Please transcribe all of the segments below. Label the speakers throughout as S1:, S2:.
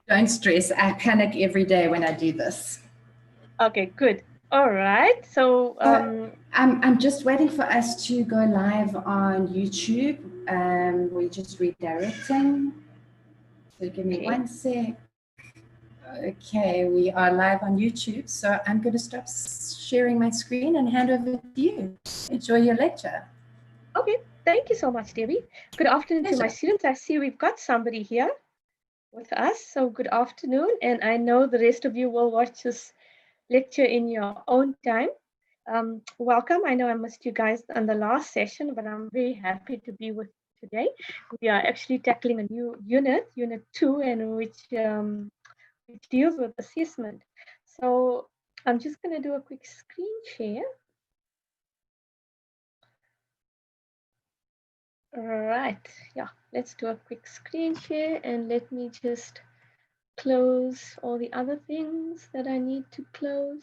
S1: Don't stress. I panic every day when I do this.
S2: Okay, good. All right. So,
S1: I'm just waiting for us to go live on YouTube. We're just redirecting. So give me
S2: okay.
S1: one sec. Okay, we are live on YouTube. So I'm going to stop sharing my screen and hand over to you. Enjoy your lecture.
S2: Okay. Thank you so much, Debbie. Good afternoon to my
S1: Pleasure.
S2: students. I see we've got somebody here with us. So, good afternoon. And I know the rest of you will watch this lecture in your own time. Welcome. I know I missed you guys on the last session, but I'm very happy to be with you today. We are actually tackling a new unit, Unit 2, and which deals with assessment. So I'm just going to do a quick screen share. Right. Yeah, let's do a quick screen share and let me just close all the other things that I need to close.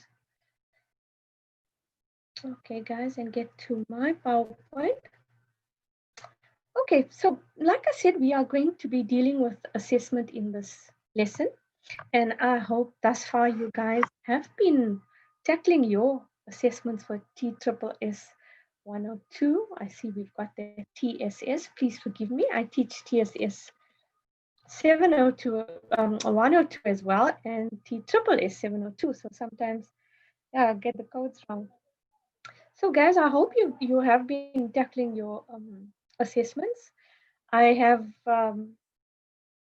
S2: Okay, guys, and get to my PowerPoint. Okay, so like I said, we are going to be dealing with assessment in this lesson. And I hope thus far you guys have been tackling your assessments for TSSS 102. I see we've got the TSS. Please forgive me. I teach TSS 702, 102 as well, and TSSS 702. So sometimes, yeah, I get the codes wrong. So guys, I hope you have been tackling your assessments. I have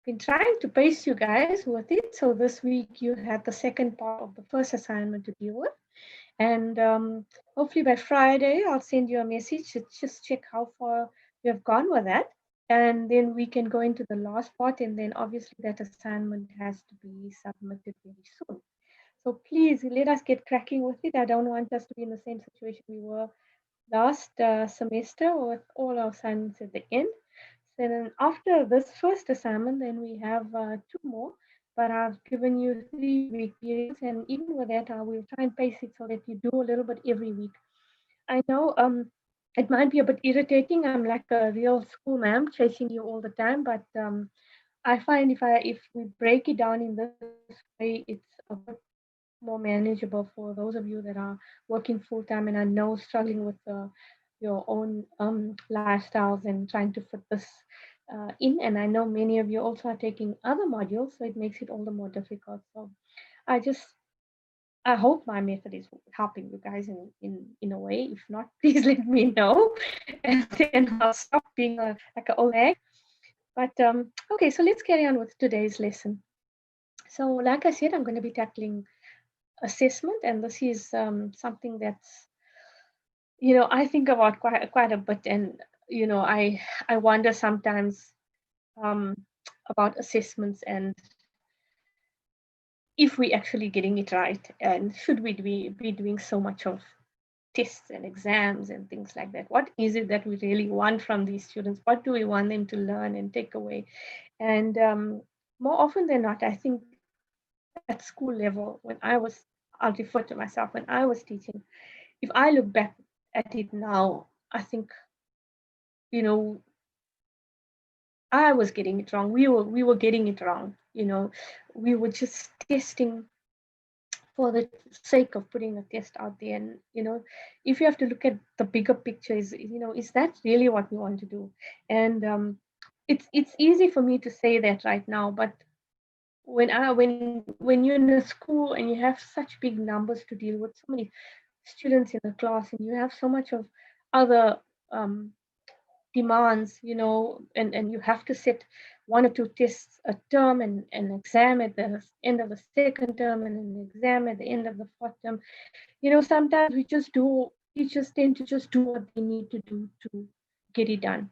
S2: been trying to pace you guys with it. So this week you had the second part of the first assignment to deal with. And hopefully by Friday, I'll send you a message to just check how far you have gone with that. And then we can go into the last part. And then obviously that assignment has to be submitted very soon. So please let us get cracking with it. I don't want us to be in the same situation we were last semester with all our assignments at the end. So then after this first assignment, then we have two more, but I've given you 3 week periods, and even with that, I will try and pace it so that you do a little bit every week. I know it might be a bit irritating. I'm like a real school ma'am chasing you all the time, but I find if we break it down in this way, it's a bit more manageable for those of you that are working full time and I know struggling with your own lifestyles and trying to fit this in. And I know many of you also are taking other modules, so it makes it all the more difficult. So I just I hope my method is helping you guys in a way. If not, please let me know, and then I'll stop being like an old egg. But okay, so let's carry on with today's lesson. So, like I said, I'm going to be tackling assessment, and this is something that's I think about quite a bit, and I wonder sometimes um, about assessments and if we actually getting it right, and should we be doing so much of tests and exams and things like that. What is it that we really want from these students? What do we want them to learn and take away? And more often than not, I think at school level, I'll refer to myself when I was teaching. If I look back at it now, I think you know I was getting it wrong. We were getting it wrong. We were just testing for the sake of putting a test out there. And if you have to look at the bigger picture, is that really what we want to do? And it's easy for me to say that right now, but when you're in a school and you have such big numbers to deal with, so many students in the class, and you have so much of other um, demands, and you have to set 1 or 2 tests a term and an exam at the end of the second term and an exam at the end of the fourth term. Sometimes teachers tend to just do what they need to do to get it done.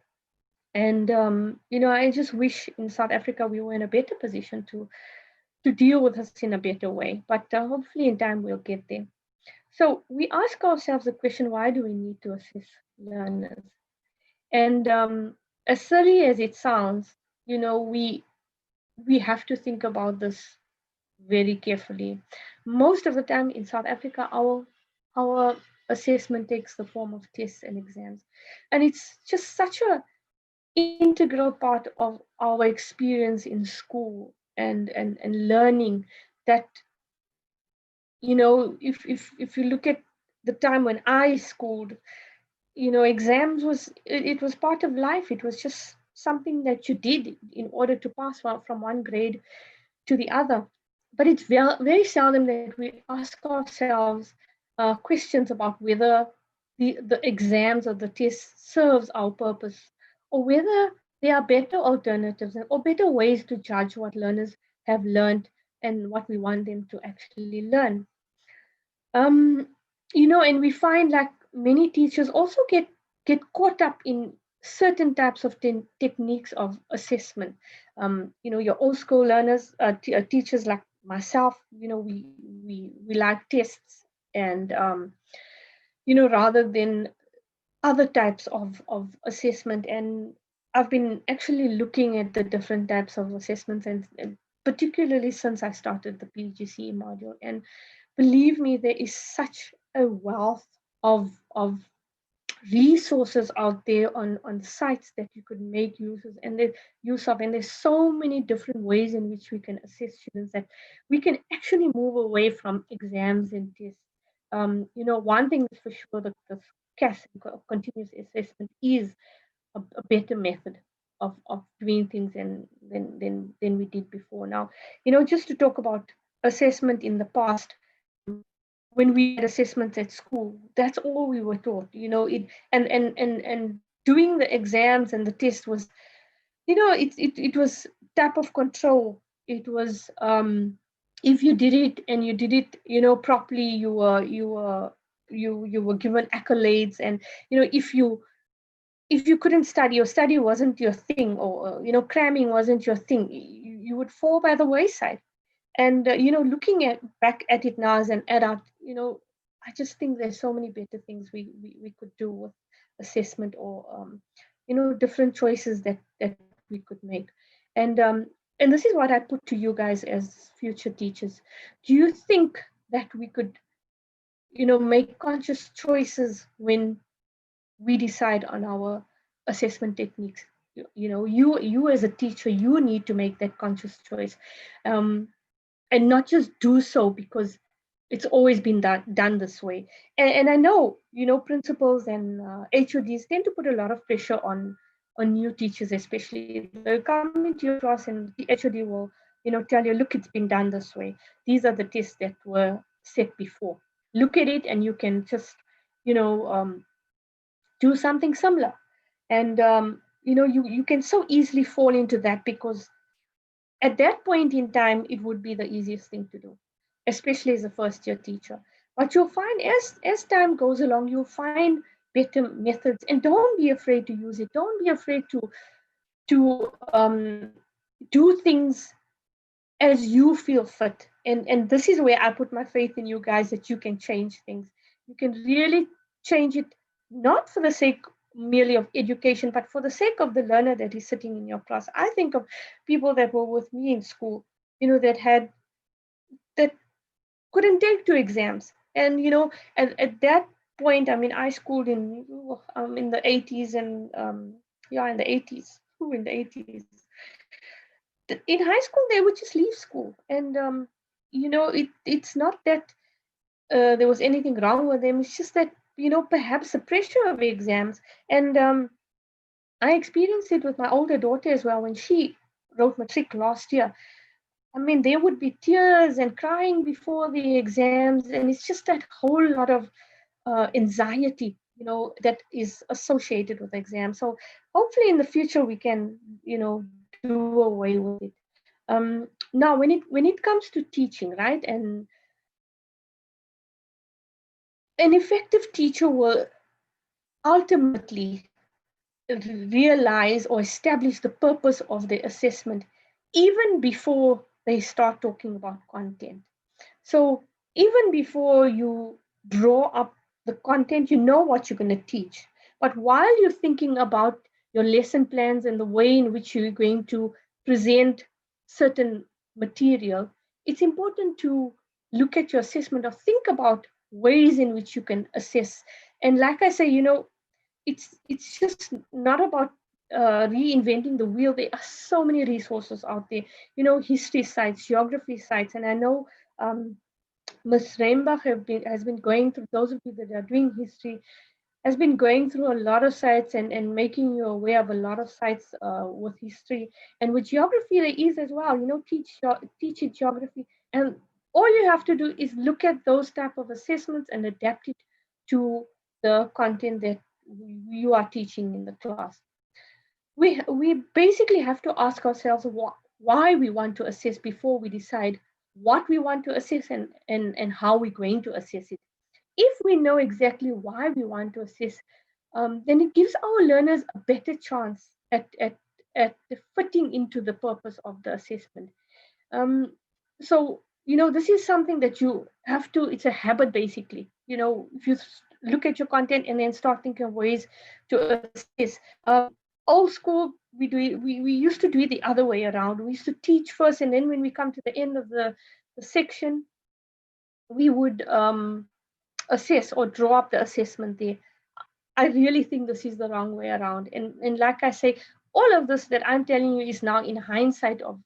S2: And I just wish in South Africa we were in a better position to deal with this in a better way. But hopefully in time we'll get there. So we ask ourselves the question: why do we need to assess learners? And as silly as it sounds, we have to think about this very carefully. Most of the time in South Africa, our assessment takes the form of tests and exams, and it's just such a integral part of our experience in school. and learning that, you know, if you look at the time when I schooled, you know, exams was, it was part of life. It was just something that you did in order to pass from one grade to the other. But it's very seldom that we ask ourselves questions about whether the exams or the tests serves our purpose, or whether there are better alternatives or better ways to judge what learners have learned and what we want them to actually learn. Um, you know, and we find like many teachers also get caught up in certain types of techniques of assessment. You know, your old school learners, teachers like myself, you know, we like tests, and you know, rather than other types of assessment. And I've been actually looking at the different types of assessments, and particularly since I started the PGCE module. And believe me, there is such a wealth of resources out there on sites that you could make use of, and there's so many different ways in which we can assess students that we can actually move away from exams and tests. You know, one thing is for sure, the CAS, continuous assessment, is a better method of doing things than we did before. Now, you know, just to talk about assessment in the past, when we had assessments at school, that's all we were taught. You know, it and doing the exams and the test was, you know, it was type of control. It was, if you did it and you did it, you know, properly, you were given accolades. And you know, if you couldn't study, or study wasn't your thing, or you know, cramming wasn't your thing, you would fall by the wayside. And you know, looking at back at it now as an adult, you know, I just think there's so many better things we could do with assessment, or you know, different choices that we could make. And this is what I put to you guys as future teachers. Do you think that we could, you know, make conscious choices when we decide on our assessment techniques? You know, you as a teacher, you need to make that conscious choice, um, and not just do so because it's always been done this way. And I know, you know, principals and HODs tend to put a lot of pressure on new teachers, especially. They'll come into your class and the HOD will, you know, tell you, look, it's been done this way. These are the tests that were set before. Look at it and you can just, you know, do something similar. And you know, you can so easily fall into that, because at that point in time, it would be the easiest thing to do, especially as a first year teacher. But you'll find, as time goes along, you'll find better methods, and don't be afraid to use it. Don't be afraid to do things as you feel fit. And this is where I put my faith in you guys, that you can change things. You can really change it, not for the sake merely of education, but for the sake of the learner that is sitting in your class. I think of people that were with me in school, you know, that couldn't take two exams. And you know, at that point, I mean, I schooled in the 80s, and yeah, in the 80s. Who in the 80s? In high school, they would just leave school. And you know, it's not that there was anything wrong with them. It's just that, you know, perhaps the pressure of exams. And I experienced it with my older daughter as well when she wrote matric last year. I mean, there would be tears and crying before the exams, and it's just that whole lot of anxiety, you know, that is associated with exams. So hopefully in the future we can, you know, do away with it. Now, when it comes to teaching, right, and an effective teacher will ultimately realize or establish the purpose of the assessment even before they start talking about content. So even before you draw up the content, you know what you're going to teach. But while you're thinking about your lesson plans and the way in which you're going to present certain material, it's important to look at your assessment, or think about ways in which you can assess. And like I say, you know, it's just not about reinventing the wheel. There are so many resources out there, history sites, geography sites, and I know Ms. Reimbach has been going through, those of you that are doing history, has been going through a lot of sites and making you aware of a lot of sites with history. And with geography, there is as well, teach it geography. And all you have to do is look at those type of assessments and adapt it to the content that you are teaching in the class. We basically have to ask ourselves why we want to assess before we decide what we want to assess and how we're going to assess it. If we know exactly why we want to assess, then it gives our learners a better chance at fitting into the purpose of the assessment. So, this is something that you have to, it's a habit basically. If you look at your content and then start thinking of ways to assess. Old school, we used to do it the other way around. We used to teach first, and then when we come to the end of the section, we would assess or draw up the assessment there. I really think this is the wrong way around. And like I say, all of this that I'm telling you is now in hindsight of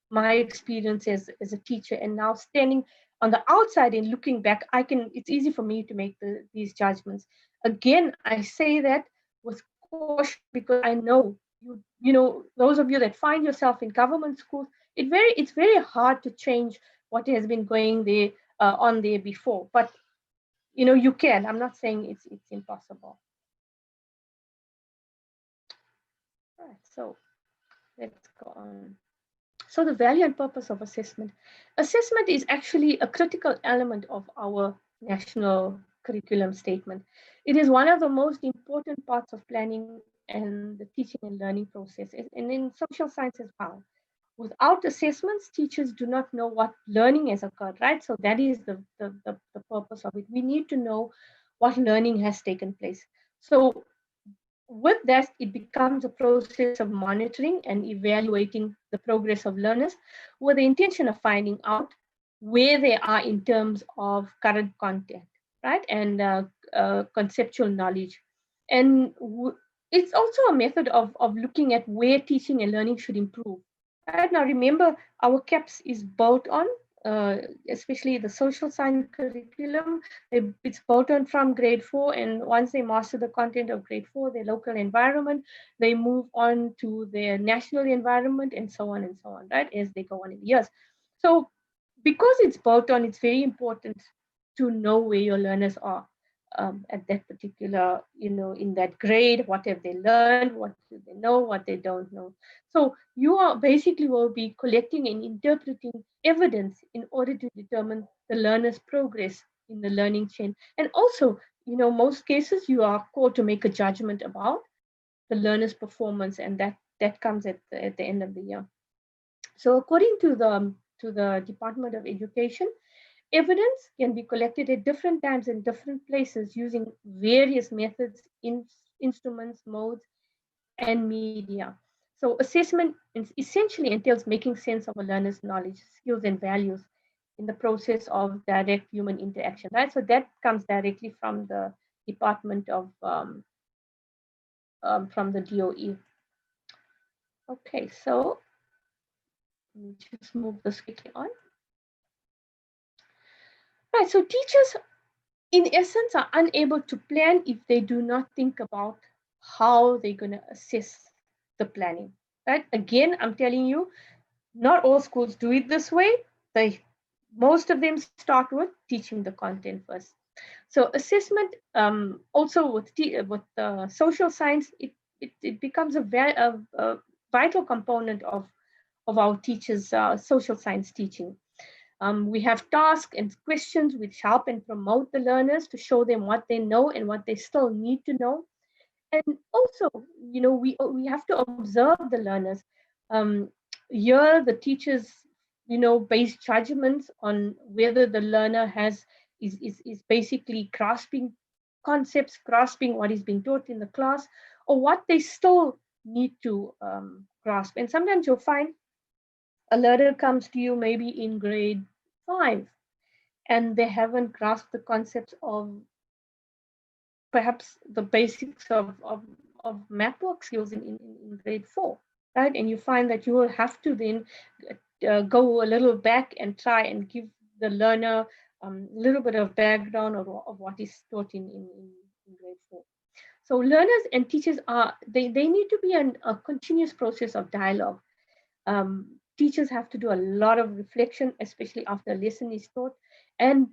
S2: my experience as a teacher, and now standing on the outside and looking back, it's easy for me to make these judgments. Again, I say that with caution because I know those of you that find yourself in government schools, it's very hard to change what has been going there on there before. But you can. I'm not saying it's impossible. All right, so let's go on. So the value and purpose of assessment. Assessment is actually a critical element of our national curriculum statement. It is one of the most important parts of planning and the teaching and learning process, and in social science as well. Without assessments, teachers do not know what learning has occurred, right? So that is the purpose of it. We need to know what learning has taken place. So with that, it becomes a process of monitoring and evaluating the progress of learners with the intention of finding out where they are in terms of current content, right? And conceptual knowledge. And it's also a method of looking at where teaching and learning should improve. Right now, remember, our CAPS is built on, especially the social science curriculum. It's built on from grade 4, and once they master the content of grade 4, their local environment, they move on to their national environment, and so on, right, as they go on in the years. So because it's built on, it's very important to know where your learners are. At that particular, in that grade, what have they learned, what do they know, what they don't know. So you are basically will be collecting and interpreting evidence in order to determine the learner's progress in the learning chain. And also, most cases you are called to make a judgment about the learner's performance, and that comes at the end of the year. So according to the Department of Education, evidence can be collected at different times in different places using various methods, instruments, modes, and media. So assessment essentially entails making sense of a learner's knowledge, skills, and values in the process of direct human interaction, right? So that comes directly from the Department of, from the DOE. Okay, so let me just move this quickly on. Right, so teachers, in essence, are unable to plan if they do not think about how they're going to assess the planning, right? Again, I'm telling you, not all schools do it this way. Most of them start with teaching the content first. So assessment, also with social science, it becomes a vital component of our teachers' social science teaching. We have tasks and questions which help and promote the learners to show them what they know and what they still need to know. And also, we have to observe the learners. Here, the teachers, base judgments on whether the learner is basically grasping concepts, grasping what is being taught in the class, or what they still need to grasp. And sometimes you'll find a learner comes to you maybe in grade 5, and they haven't grasped the concepts of perhaps the basics of math work skills in grade 4, right? And you find that you will have to then go a little back and try and give the learner a little bit of background of what is taught in grade 4. So learners and teachers they need to be a continuous process of dialogue. Teachers have to do a lot of reflection, especially after a lesson is taught, and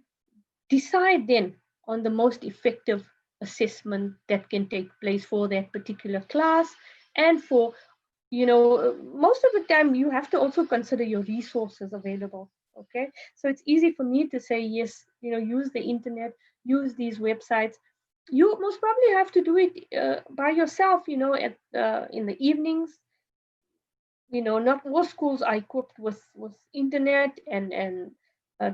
S2: decide then on the most effective assessment that can take place for that particular class. And for, most of the time you have to also consider your resources available. Okay, so it's easy for me to say, yes, use the internet, use these websites. You most probably have to do it by yourself, in the evenings. Not all schools are equipped with internet and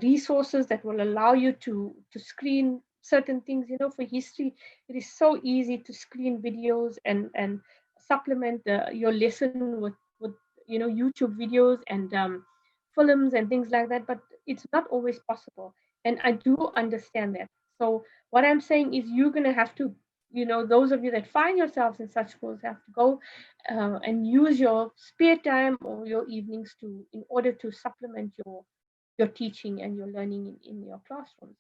S2: resources that will allow you to screen certain things. For history, it is so easy to screen videos and supplement your lesson with YouTube videos and films and things like that. But it's not always possible, and I do understand that. So what I'm saying is, you're going to have to, those of you that find yourselves in such schools have to go and use your spare time or your evenings in order to supplement your teaching and your learning in your classrooms.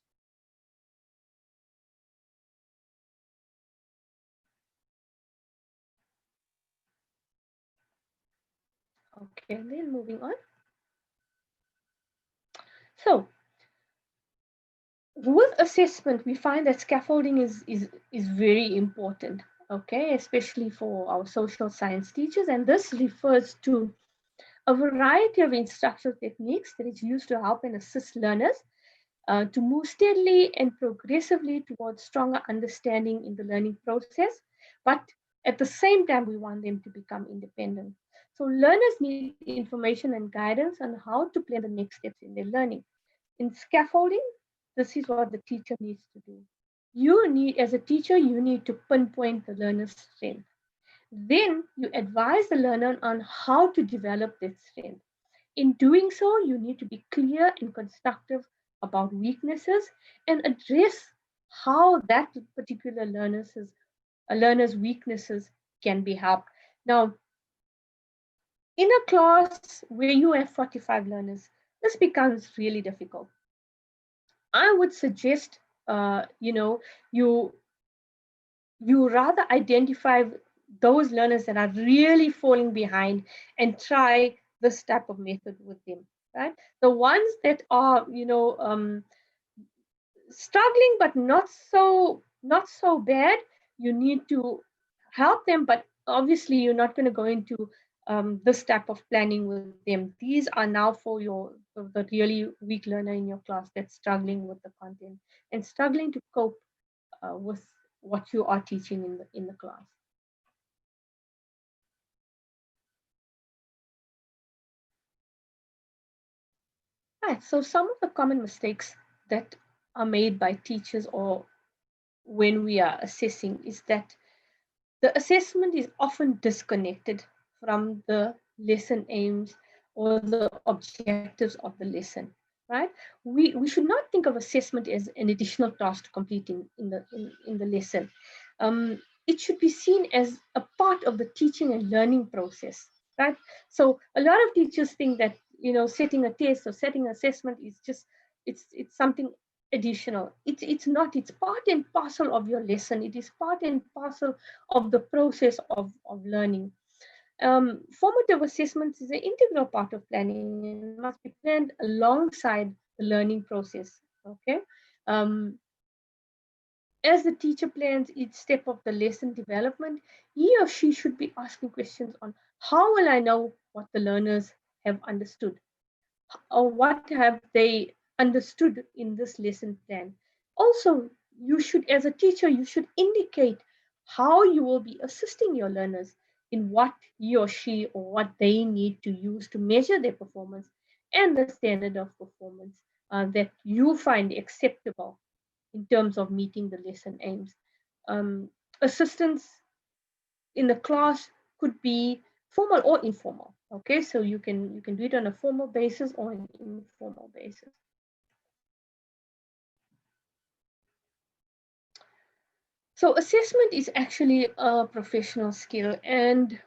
S2: Okay, then moving on. So with assessment, we find that scaffolding is very important, okay, especially for our social science teachers. And this refers to a variety of instructional techniques that is used to help and assist learners to move steadily and progressively towards stronger understanding in the learning process. But at the same time, we want them to become independent. So learners need information and guidance on how to plan the next steps in their learning. In scaffolding, this is what the teacher needs to do. As a teacher, you need to pinpoint the learner's strength. Then you advise the learner on how to develop that strength. In doing so, you need to be clear and constructive about weaknesses and address how that particular learner's weaknesses can be helped. Now, in a class where you have 45 learners, this becomes really difficult. I would suggest, you rather identify those learners that are really falling behind and try this type of method with them, right? The ones that are, struggling but not so bad, you need to help them, but obviously you're not going to go into this type of planning with them. These are now for the really weak learner in your class that's struggling with the content and struggling to cope with what you are teaching in the class. Right, so some of the common mistakes that are made by teachers or when we are assessing is that the assessment is often disconnected from the lesson aims or the objectives of the lesson, right? We should not think of assessment as an additional task to complete in the lesson. It should be seen as a part of the teaching and learning process, right? So a lot of teachers think that, setting a test or setting assessment is just, it's something additional. It's not. It's part and parcel of your lesson. It is part and parcel of the process of learning. Formative assessments is an integral part of planning and must be planned alongside the learning process. Okay. As the teacher plans each step of the lesson development, he or she should be asking questions on how will I know what the learners have understood, or what have they understood in this lesson plan. Also, you should, as a teacher, you should indicate how you will be assisting your learners in what he or she or what they need to use to measure their performance and the standard of performance that you find acceptable in terms of meeting the lesson aims. Assistance in the class could be formal or informal. Okay, so you can do it on a formal basis or an informal basis. So assessment is actually a professional skill, and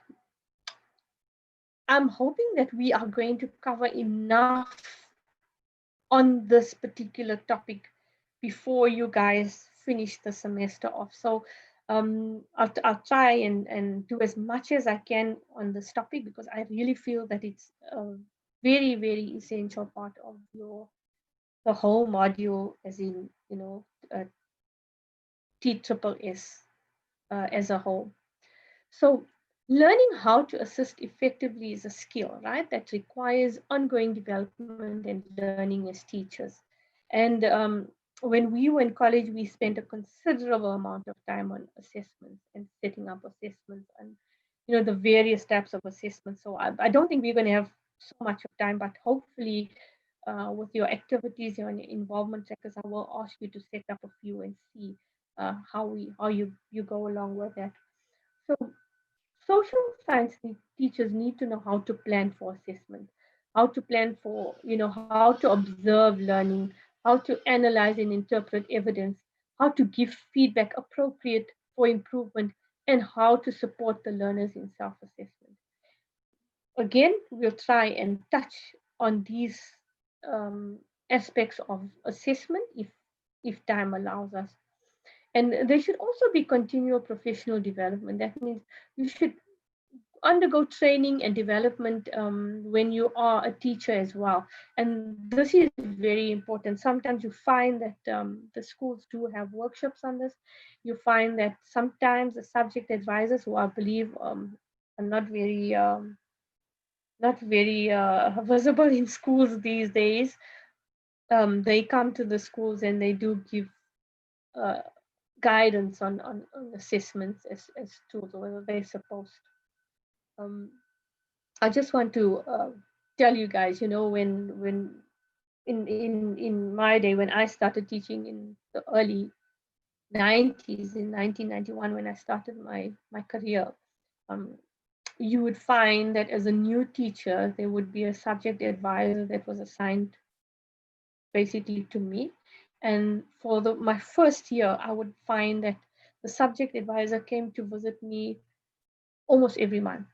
S2: I'm hoping that we are going to cover enough on this particular topic before you guys finish the semester off. So I'll try and do as much as I can on this topic, because I really feel that it's a very, very essential part of the whole module, as in, TSSS as a whole. So learning how to assist effectively is a skill, right, that requires ongoing development and learning as teachers. And when we were in college, we spent a considerable amount of time on assessments and setting up assessments and the various types of assessments. So I don't think we're going to have so much of time, but hopefully with your activities, your involvement trackers, I will ask you to set up a few and see how you go along with that. So social science teachers need to know how to plan for assessment, how to plan for, how to observe learning, how to analyze and interpret evidence, how to give feedback appropriate for improvement, and how to support the learners in self-assessment. Again, we'll try and touch on these um, aspects of assessment if time allows us. And there should also be continual professional development. That means you should undergo training and development when you are a teacher as well. And this is very important. Sometimes you find that the schools do have workshops on this. You find that sometimes the subject advisors, who I believe are not very visible in schools these days, they come to the schools and they do give uh, guidance on assessments as tools, or whether they're supposed. Um, I just want to tell you guys, when in my day, when I started teaching in the early 90s, in 1991, when I started my career, um, you would find that as a new teacher, there would be a subject advisor that was assigned basically to me. And for my first year, I would find that the subject advisor came to visit me almost every month,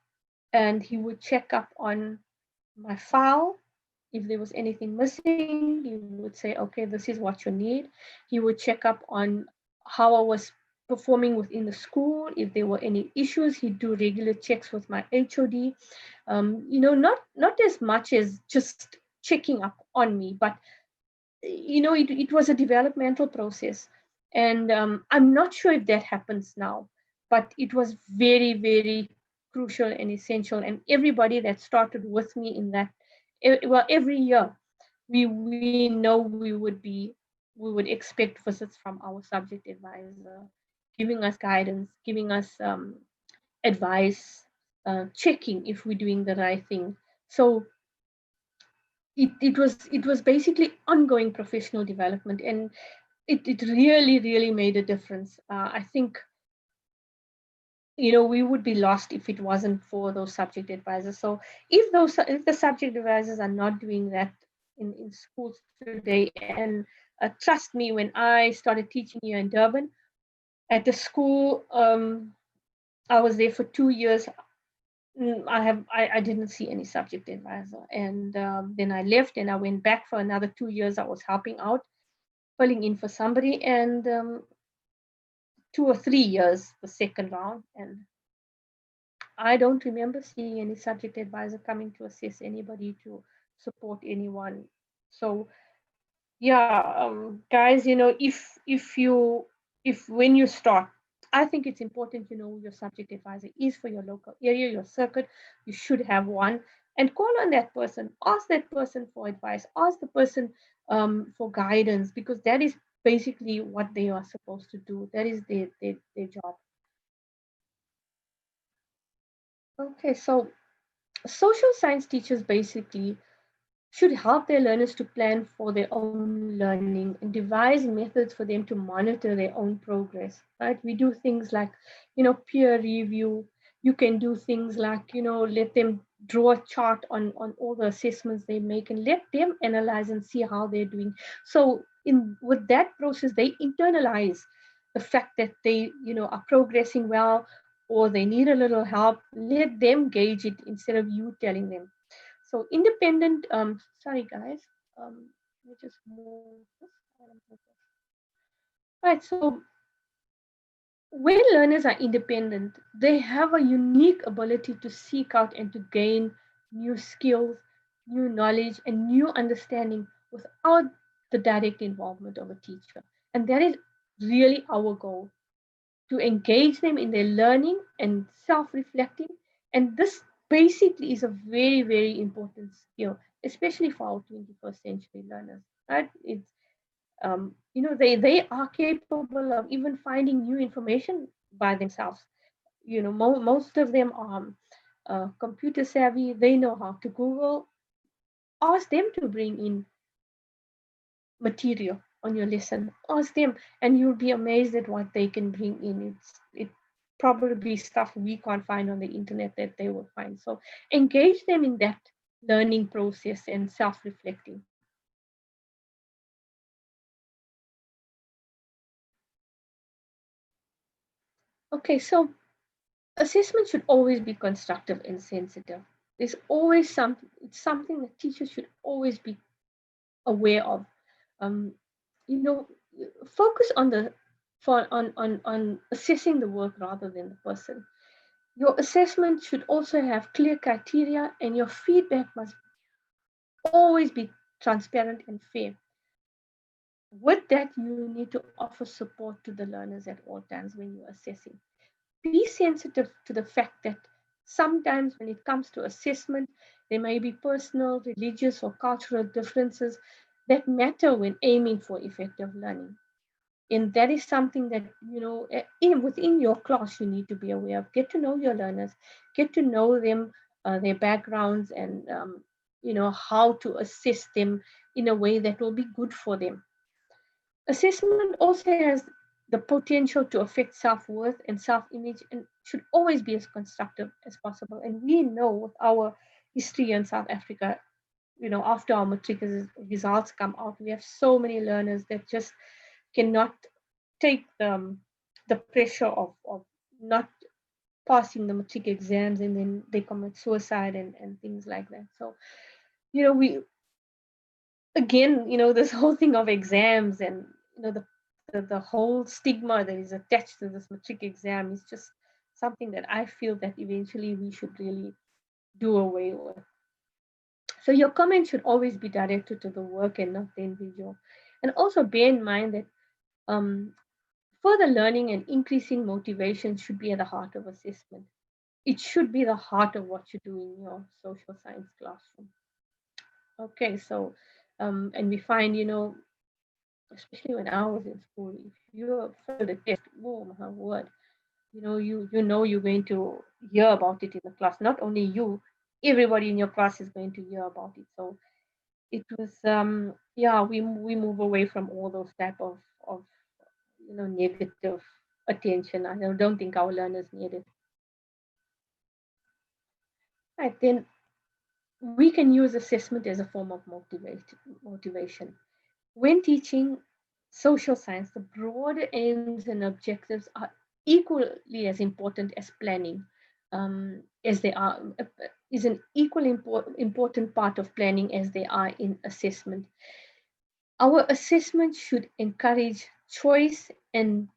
S2: and he would check up on my file. If there was anything missing, he would say, okay, this is what you need. He would check up on how I was performing within the school. If there were any issues, he'd do regular checks with my HOD. Not as much as just checking up on me, but it was a developmental process. And I'm not sure if that happens now, but it was very, very crucial and essential. And everybody that started with me in that, well, every year we know we would expect visits from our subject advisor, giving us guidance, giving us advice, checking if we're doing the right thing. So it was basically ongoing professional development, and it really, really made a difference. I think we would be lost if it wasn't for those subject advisors. So if the subject advisors are not doing that in schools today, and trust me, when I started teaching here in Durban at the school, I was there for 2 years. I didn't see any subject advisor, and then I left and I went back for another 2 years. I was helping out, filling in for somebody, and 2 or 3 years the second round, and I don't remember seeing any subject advisor coming to assess anybody, to support anyone. So yeah, guys, if when you start, I think it's important to know who your subject advisor is for your local area, your circuit. You should have one, and call on that person, ask that person for advice, ask the person for guidance, because that is basically what they are supposed to do. That is their job. Okay, so social science teachers basically should help their learners to plan for their own learning and devise methods for them to monitor their own progress, right? We do things like, peer review. You can do things like, let them draw a chart on all the assessments they make, and let them analyze and see how they're doing. So with that process, they internalize the fact that they, are progressing well, or they need a little help, let them gauge it instead of you telling them. So independent, sorry guys, let me just move this. Right, so when learners are independent, they have a unique ability to seek out and to gain new skills, new knowledge, and new understanding without the direct involvement of a teacher. And that is really our goal, to engage them in their learning and self-reflecting. And this basically is a very, very important skill, especially for our 21st century learners. Right? It's they are capable of even finding new information by themselves. Most of them are computer savvy. They know how to Google. Ask them to bring in material on your lesson. Ask them, and you'll be amazed at what they can bring in. It probably stuff we can't find on the internet that they will find. So engage them in that learning process and self-reflecting. Okay, so assessment should always be constructive and sensitive. There's always something. It's something that teachers should always be aware of. Um, you know, focus on on assessing the work rather than the person. Your assessment should also have clear criteria, and your feedback must always be transparent and fair. With that, you need to offer support to the learners at all times when you're assessing. Be sensitive to the fact that sometimes when it comes to assessment, there may be personal, religious, or cultural differences that matter when aiming for effective learning. And that is something that, within your class, you need to be aware of. Get to know your learners, get to know them, their backgrounds, and, how to assess them in a way that will be good for them. Assessment also has the potential to affect self-worth and self-image, and should always be as constructive as possible. And we know with our history in South Africa, after our matric results come out, we have so many learners that just cannot take the pressure of not passing the matric exams, and then they commit suicide and things like that. So, we again, this whole thing of exams, and the whole stigma that is attached to this matric exam is just something that I feel that eventually we should really do away with. So your comment should always be directed to the work and not the individual. And also bear in mind that further learning and increasing motivation should be at the heart of assessment. It should be the heart of what you do in your social science classroom. Okay, so and we find, especially when I was in school, if you failed a test, oh my word, you're going to hear about it in the class. Not only you, everybody in your class is going to hear about it. So it was yeah, we move away from all those type of negative attention. I don't think our learners need it. Right, then we can use assessment as a form of motivation. When teaching social science, the broader aims and objectives are equally as important as planning, as they are is an equally important part of planning as they are in assessment. Our assessment should encourage choice, and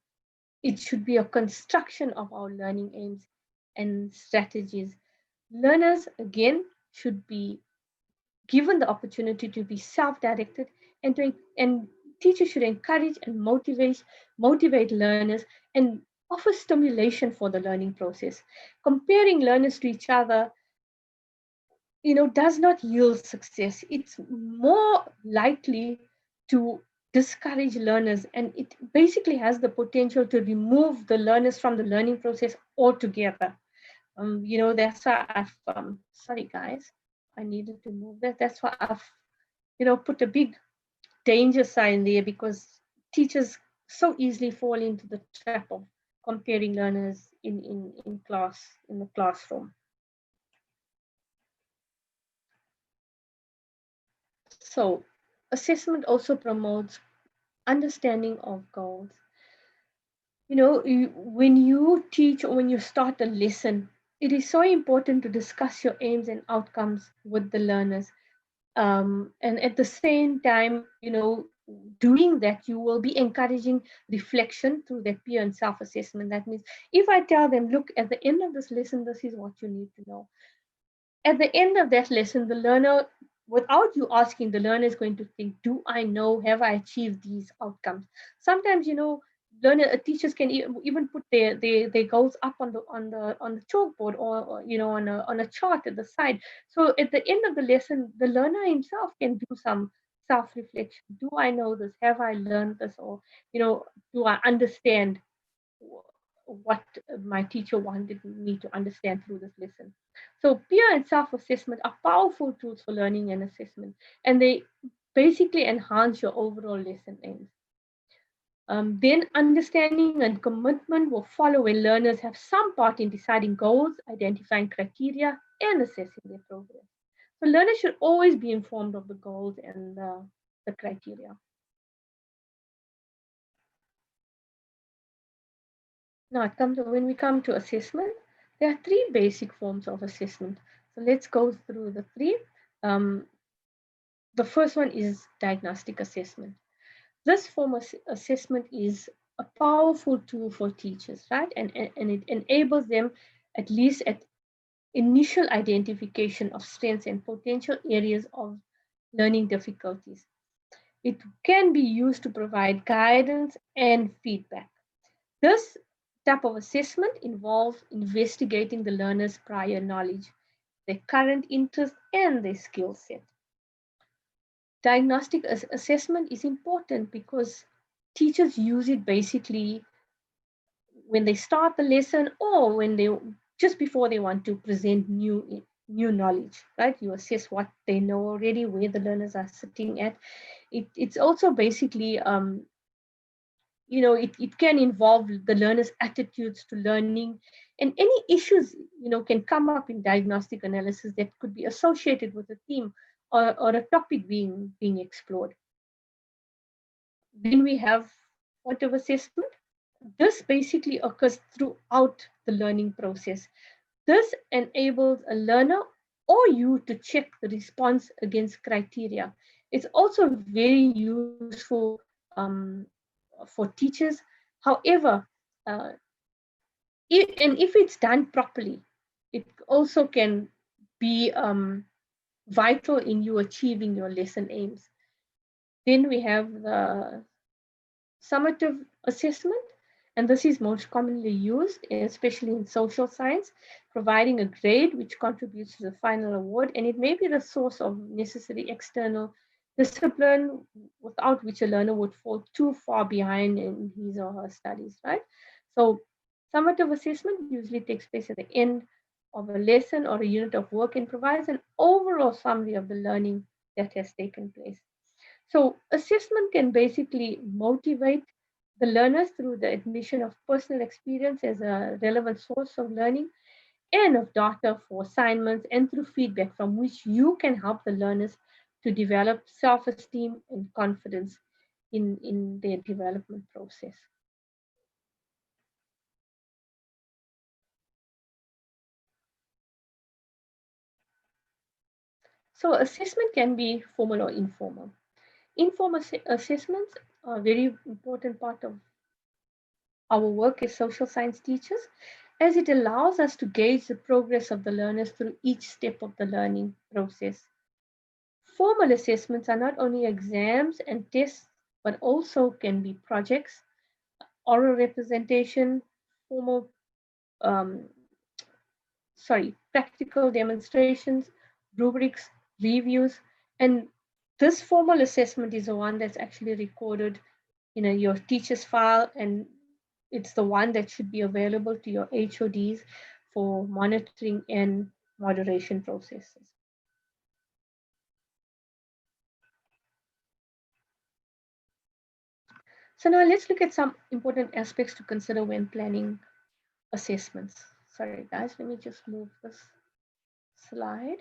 S2: it should be a construction of our learning aims and strategies. Learners, again, should be given the opportunity to be self-directed, and teachers should encourage and motivate learners and offer stimulation for the learning process. Comparing learners to each other, does not yield success. It's more likely to discourage learners, and it basically has the potential to remove the learners from the learning process altogether. That's why I've sorry guys, I needed to move that. That's why I've put a big danger sign there, because teachers so easily fall into the trap of comparing learners in class, in the classroom. So assessment also promotes understanding of goals. when you teach or when you start a lesson, it is so important to discuss your aims and outcomes with the learners. And at the same time, doing that, you will be encouraging reflection through their peer and self-assessment. That means if I tell them, look, at the end of this lesson, this is what you need to know. At the end of that lesson, the learner, without you asking, the learner is going to think, do I know, have I achieved these outcomes? Sometimes, teachers can even put their goals up on the chalkboard, or on a chart at the side. So at the end of the lesson, the learner himself can do some self-reflection. Do I know this? Have I learned this? Or, do I understand what my teacher wanted me to understand through this lesson? So peer and self-assessment are powerful tools for learning and assessment, and they basically enhance your overall lesson aims. Then understanding and commitment will follow when learners have some part in deciding goals, identifying criteria, and assessing their progress. So learners should always be informed of the goals and the criteria. Now, when we come to assessment, there are three basic forms of assessment. So let's go through the three. Um, the first one is diagnostic assessment. This form of assessment is a powerful tool for teachers, right? And it enables them, at least at initial identification of strengths and potential areas of learning difficulties. It can be used to provide guidance and feedback. This type of assessment involves investigating the learner's prior knowledge, their current interest, and their skill set. Diagnostic assessment is important because teachers use it basically when they start the lesson, or when they just before they want to present new knowledge, right? You assess what they know already, where the learners are sitting at. It's also basically it can involve the learner's attitudes to learning, and any issues can come up in diagnostic analysis that could be associated with a theme, or a topic being explored. Then we have formative assessment. This basically occurs throughout the learning process. This enables a learner or you to check the response against criteria. It's also very useful for teachers. However, uh, and if it's done properly, it also can be vital in you achieving your lesson aims. Then we have the summative assessment, and this is most commonly used, especially in social science, providing a grade which contributes to the final award, and it may be the source of necessary external discipline without which a learner would fall too far behind in his or her studies, right? So summative assessment usually takes place at the end of a lesson or a unit of work and provides an overall summary of the learning that has taken place. So assessment can basically motivate the learners through the admission of personal experience as a relevant source of learning and of data for assignments, and through feedback from which you can help the learners to develop self-esteem and confidence in their development process. So assessment can be formal or informal. Informal assessments are a very important part of our work as social science teachers, as it allows us to gauge the progress of the learners through each step of the learning process. Formal assessments are not only exams and tests, but also can be projects, oral representation, formal, um, practical demonstrations, rubrics, reviews, and this formal assessment is the one that's actually recorded in your teacher's file, and it's the one that should be available to your HODs for monitoring and moderation processes. So now let's look at some important aspects to consider when planning assessments. Sorry guys, let me just move this slide.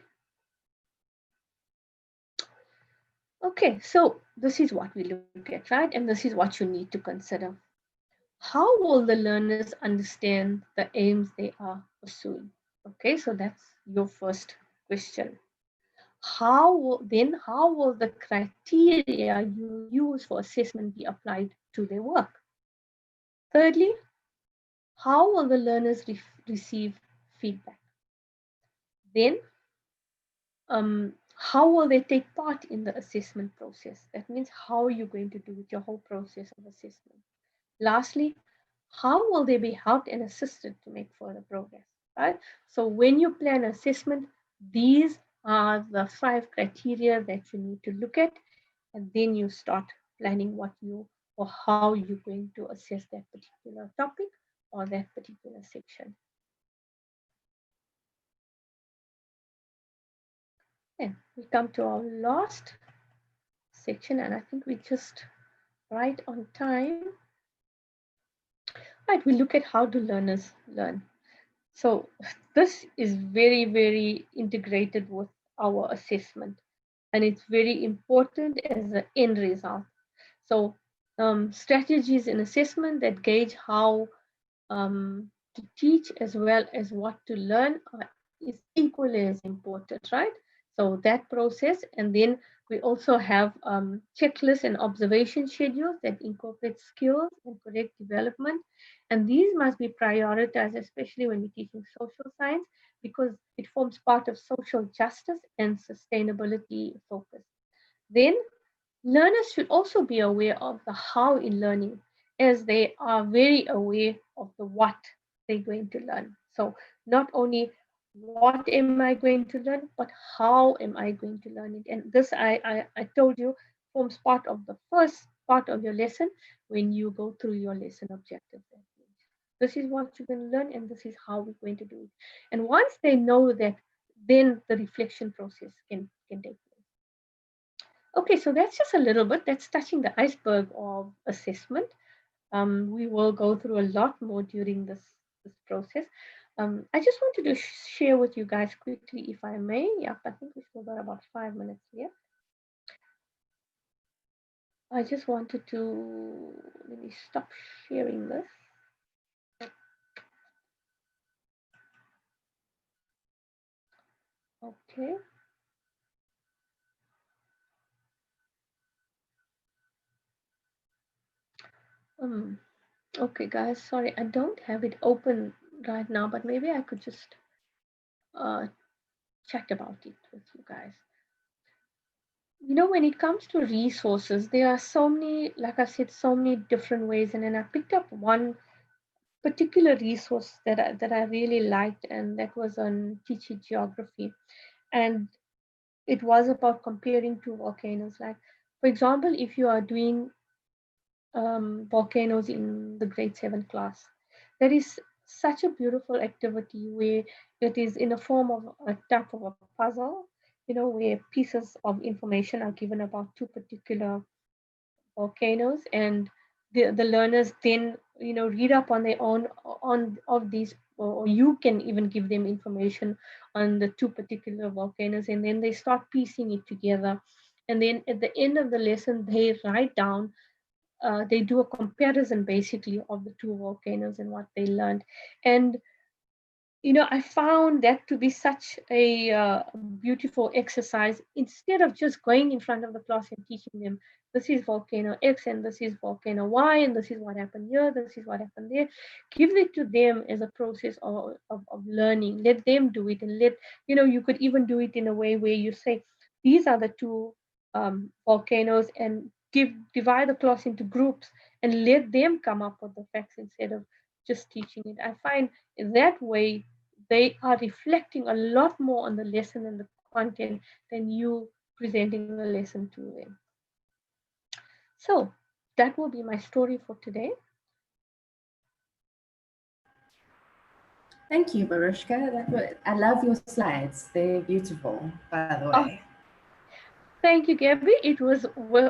S2: Okay, so this is what we look at, right? And this is what you need to consider. how will the learners understand the aims they are pursuing? Okay, so that's your first question. How will the criteria you use for assessment be applied to their work? Thirdly, how will the learners receive feedback? Then, how will they take part in the assessment process? That means how are you going to do it, your whole process of assessment. Lastly, how will they be helped and assisted to make further progress? Right? So when you plan assessment, these are the 5 criteria that you need to look at, and then you start planning what you or how you're going to assess that particular topic or that particular section. And we come to our last section, and I think we just right on time. Right, we look at how do learners learn. So this is very, very integrated with our assessment, and it's very important as an end result. So strategies in assessment that gauge how to teach as well as what to learn is equally as important, right? So that process, and then we also have checklists and observation schedules that incorporate skills and correct development. And these must be prioritized, especially when we're teaching social science, because it forms part of social justice and sustainability focus. Then learners should also be aware of the how in learning, as they are very aware of the what they're going to learn. So not only what am I going to learn, but how am I going to learn it. And this I told you forms part of the first part of your lesson when you go through your lesson objectives. This is what you're going to learn, and this is how we're going to do it. And once they know that, then the reflection process can take place. Okay, so that's just a little bit. That's touching the iceberg of assessment. We will go through a lot more during this process. I just wanted to share with you guys quickly, if I may. Yep, I think we still got about 5 minutes here. I just wanted to, let me stop sharing this. Okay. Okay, guys, sorry, I don't have it open right now, but maybe I could just chat about it with you guys. When it comes to resources, there are so many, like I said, so many different ways. And then I picked up one particular resource that I really liked, and that was on teaching geography. And it was about comparing two volcanoes. Like, for example, if you are doing volcanoes in the grade 7 class, that is such a beautiful activity where it is in the form of a type of a puzzle, where pieces of information are given about two particular volcanoes, and the learners then read up on their own on of these, or you can even give them information on the two particular volcanoes, and then they start piecing it together. And then at the end of the lesson they write down, they do a comparison basically of the two volcanoes and what they learned. And I found that to be such a beautiful exercise. Instead of just going in front of the class and teaching them, this is volcano X and this is volcano Y and this is what happened here, this is what happened there. Give it to them as a process of learning. Let them do it, and you could even do it in a way where you say, these are the two volcanoes, and divide the class into groups and let them come up with the facts instead of just teaching it. I find in that way they are reflecting a lot more on the lesson and the content than you presenting the lesson to them. So that will be my story for today.
S1: Thank you, Barushka. I love your slides. They're beautiful, by the way.
S2: Thank you, Gabby. It was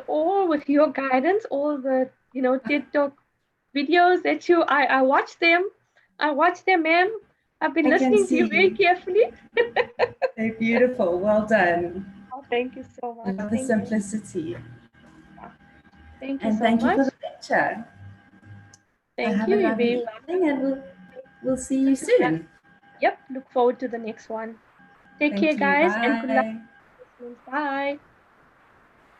S2: all with your guidance, all the TED Talk videos that I watched them. I watched them, ma'am. I've been listening to you very carefully.
S1: They're beautiful. Well done.
S2: Oh, thank you so much.
S1: Love the simplicity.
S2: Thank you
S1: and
S2: so
S1: thank
S2: much.
S1: you for the lecture.
S2: Thank
S1: have
S2: you,
S1: a lovely
S2: Evie.
S1: evening, and we'll see you soon.
S2: Yep, look forward to the next one. Take care,
S1: Thank you.
S2: guys, and good luck.
S1: Bye.
S2: Bye.